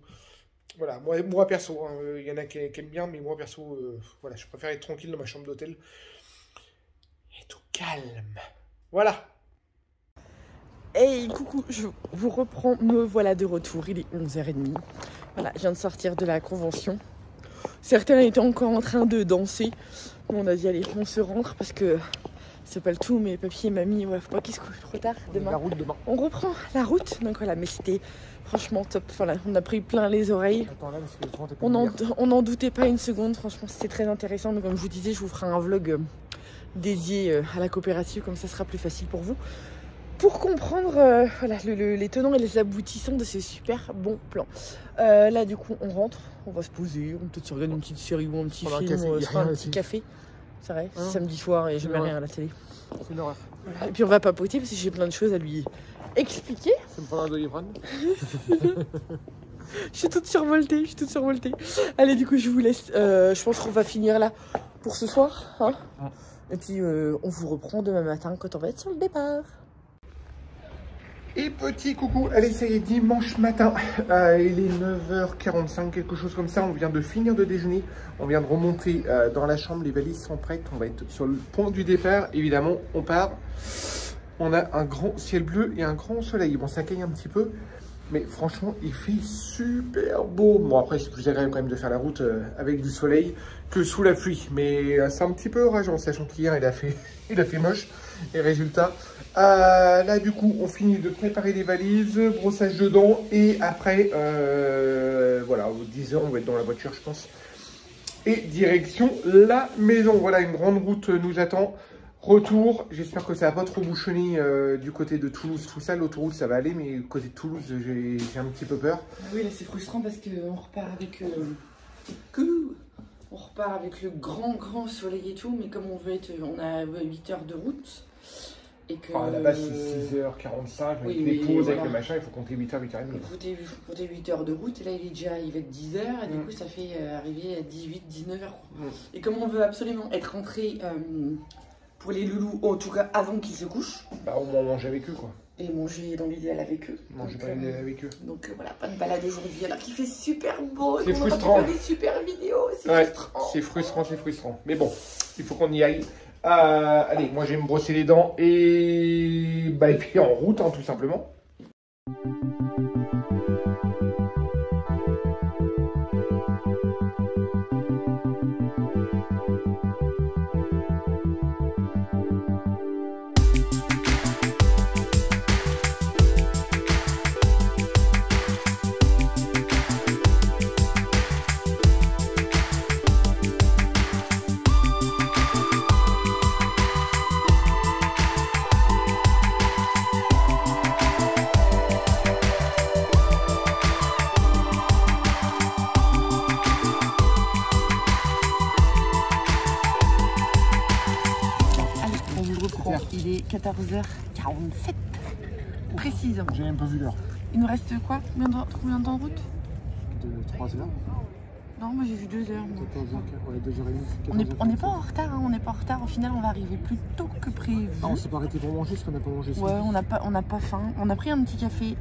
Voilà, moi perso, il y en a qui aiment bien, mais moi perso, voilà, je préfère être tranquille dans ma chambre d'hôtel. Et tout calme. Voilà. Hey, coucou, je vous reprends, me voilà de retour, il est 11h30. Voilà, je viens de sortir de la convention. Certains étaient encore en train de danser. On a dit, allez, on se rentre parce que... c'est pas le tout, mais papy et mamie, ouais, faut pas qu'ils se couchent trop tard demain. La route demain. On reprend la route, donc voilà, mais c'était franchement top. Voilà, on a pris plein les oreilles. Attends, là, parce que on n'en doutait pas une seconde, franchement c'était très intéressant. Mais comme je vous disais, je vous ferai un vlog dédié à la coopérative, comme ça sera plus facile pour vous. Pour comprendre voilà, les tenants et les aboutissants de ce super bon plan. Là du coup on rentre, on va se poser, on peut-être se regarder une petite série ou un petit film, un petit café. C'est vrai, c'est samedi soir et je mets rien à la télé. C'est une horreur. Voilà. Et puis on va papoter parce que j'ai plein de choses à lui expliquer. Ça me prend un Doliprane. Je suis toute survoltée, Allez, du coup, je vous laisse. Je pense qu'on va finir là pour ce soir. Hein, et puis, on vous reprend demain matin quand on va être sur le départ. Et petit coucou, allez, ça y est, dimanche matin, il est 9h45, quelque chose comme ça, on vient de finir de déjeuner, on vient de remonter dans la chambre, les valises sont prêtes, on va être sur le point du départ, évidemment, on part, on a un grand ciel bleu et un grand soleil, bon, ça caille un petit peu, mais franchement, il fait super beau. Bon, après, c'est plus agréable quand même de faire la route avec du soleil que sous la pluie, mais c'est un petit peu orageant, sachant qu'hier, il a fait moche, et résultat... là du coup on finit de préparer les valises, brossage de dents et après voilà, aux 10h on va être dans la voiture je pense. Et direction la maison, voilà, une grande route nous attend. Retour, j'espère que ça va pas trop bouchonner du côté de Toulouse, tout ça, l'autoroute ça va aller, mais côté de Toulouse j'ai un petit peu peur. Oui là c'est frustrant parce qu'on repart avec on repart avec le grand soleil et tout, mais comme on a 8 heures de route. Et que, à la base c'est 6h45, mais avec les pauses, avec le machin, il faut compter 8h, 8h30. Il faut compter 8 heures de route, et là il va être 10h, et du coup ça fait arriver à 18, 19h. Et comme on veut absolument être rentré pour les loulous, en tout cas avant qu'ils se couchent. Bah au moins manger avec eux quoi. Et manger dans l'idéal avec eux. Manger dans l'idéal avec eux. Donc voilà, pas de balade aujourd'hui, alors qu'il fait super beau. C'est frustrant. On va faire des super vidéos, c'est frustrant. C'est frustrant. Mais bon, il faut qu'on y aille. Allez, moi je vais me brosser les dents et puis en route hein, tout simplement. Il est 14h47. précise. J'ai même pas vu l'heure. Il nous reste quoi? Combien de temps en route? De 3 heures. Non, moi j'ai vu 2 heures. 14 heures, ouais, 2h30. On n'est pas en retard, hein, on n'est pas en retard. Au final, on va arriver plus tôt que prévu. Ah, on s'est pas arrêté pour manger parce qu'on n'a pas mangé. Ouais, on n'a pas faim. On a pris un petit café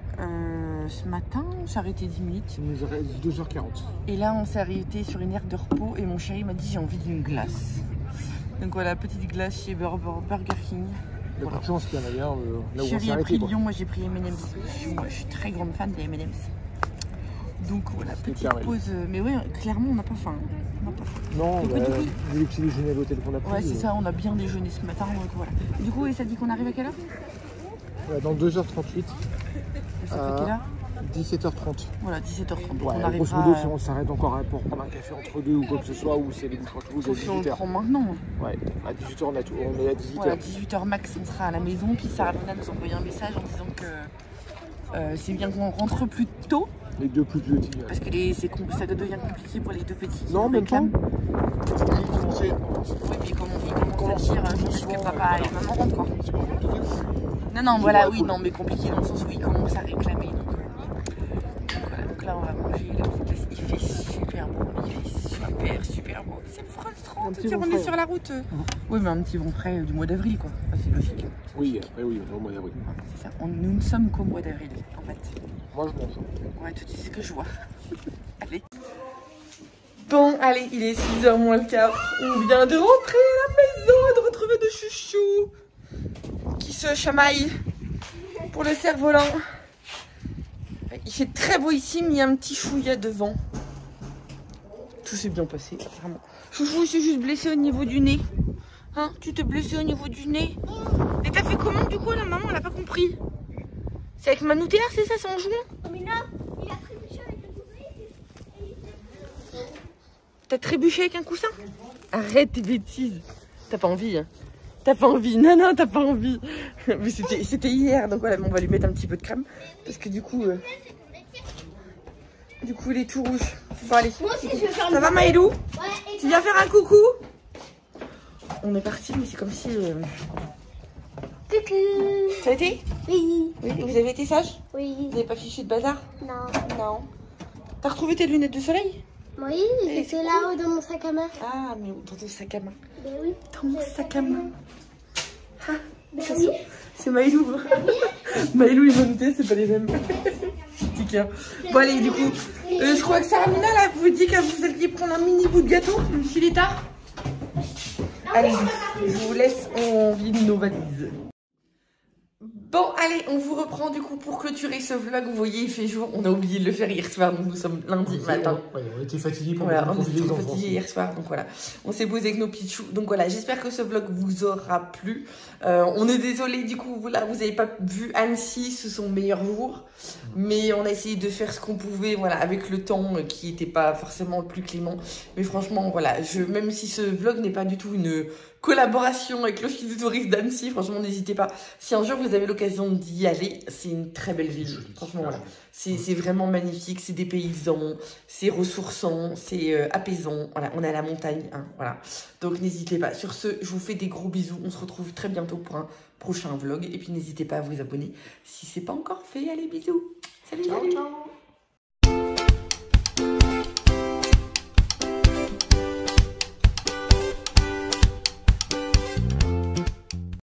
ce matin, on s'est arrêté 10 minutes. Il nous reste 2h40. Et là, on s'est arrêté sur une aire de repos et mon chéri m'a dit j'ai envie d'une glace. Donc voilà, petite glace chez Burger King. Il y a pas de chance qu'il y en a d'ailleurs là où on Chéri s'est a pris arrêté. Lyon, moi j'ai pris M&M's. Moi je suis très grande fan des M&M's. Donc voilà, petite pause. Mais ouais, clairement on n'a pas faim. On n'a pas faim. Non, Donc, bah, du coup, vu les petits déjeuners à l'hôtel qu'on a pris. ouais, c'est ça, on a bien déjeuné ce matin. Donc voilà. Et du coup, et ça dit qu'on arrive à quelle heure? Ouais, dans 2h38. Ça fait quelle heure? 17h30. Voilà, 17h30. Donc Ouais, on grosso arrivera. modo, si on s'arrête encore pour prendre un café entre deux ou quoi que ce soit, ou c'est les bouchons à Toulouse à On 18h. prend maintenant. Ouais, à 18h on est à 18h. Voilà, 18h max, on sera à la maison. Puis Sarah Luna nous a envoyé un message en disant que c'est bien qu'on rentre plus tôt. Les deux plus petits. Parce que ça devient compliqué pour les deux petits. Qui Non, même pas. réclament. Oui, Oui, mais comme on commence à dire que papa et maman rentrent quoi. Non, non, voilà, oui, non, mais compliqué dans le sens où ils commencent à réclamer. Donc voilà, donc là on va manger. Là, il fait super beau, il fait super beau. C'est frustrant de dire on est sur la route. Oui, mais un petit vent frais du mois d'avril quoi. Enfin, c'est logique. Oui, après oui, on est au mois d'avril. C'est ça, nous ne sommes qu'au mois d'avril en fait. Moi je mange. Ouais, tu dis ce que je vois. Allez. Bon, allez, il est 6h moins le quart. On vient de rentrer à la maison et de retrouver de chouchou qui se chamaille pour le cerf-volant. Il fait très beau ici, mais il y a un petit chouïa devant. Tout s'est bien passé, vraiment. Chouchou, il s'est juste blessé au niveau du nez. Hein, tu t'es blessé au niveau du nez. Et t'as fait comment du coup, la maman, elle a pas compris. C'est avec Manu Théard, c'est ça, c'est en juin? Mais là, il a trébuché avec le coussin. T'as trébuché avec un coussin? Arrête tes bêtises. T'as pas envie, hein? T'as pas envie? Non, non, t'as pas envie. Mais c'était hier, donc voilà, on va lui mettre un petit peu de crème. Parce que du coup, il est tout rouge. Bon, allez. Moi aussi, je vais faire Ça va, Maëlou? Ouais, et Tu viens faire un coucou? On est parti, mais c'est comme si... coucou. Ça a été? Oui. Oui, vous avez été sage? Oui. Vous avez pas fichu de bazar? Non. Non. T'as retrouvé tes lunettes de soleil? Oui, c'était là-haut dans mon sac à main. Ah, mais dans ton sac à main. Ben oui. Dans mon sac à main. Ah, Ben oui. c'est Maëlou. Maëlou et Monté, c'est pas les mêmes. Petit cœur. Bon, allez, du coup, je crois que Sarah Luna, là, vous dit que vous alliez prendre un mini bout de gâteau, même s'il est tard. Allez, je vous laisse, on vide nos valises. Bon, allez, on vous reprend du coup pour clôturer ce vlog. Vous voyez, il fait jour. On a oublié de le faire hier soir, donc nous sommes lundi matin. Ouais, on était fatigués pour Voilà, on profiter était des trop enfants. fatigués hier soir, donc voilà. On s'est posé avec nos pichous. Donc voilà, j'espère que ce vlog vous aura plu. On est désolé du coup, là, vous n'avez pas vu Annecy, ce sont meilleurs jours. Mais on a essayé de faire ce qu'on pouvait, voilà, avec le temps qui n'était pas forcément le plus clément. Mais franchement, voilà, même si ce vlog n'est pas du tout une collaboration avec l'Office du tourisme d'Annecy, franchement, n'hésitez pas. Si un jour vous avez l'occasion d'y aller, c'est une très belle ville. Franchement, voilà. C'est vraiment magnifique, c'est des paysans, c'est ressourçant, c'est apaisant. Voilà, on est à la montagne, hein, voilà. Donc n'hésitez pas. Sur ce, je vous fais des gros bisous. On se retrouve très bientôt pour un prochain vlog. Et puis n'hésitez pas à vous abonner si c'est pas encore fait. Allez, bisous!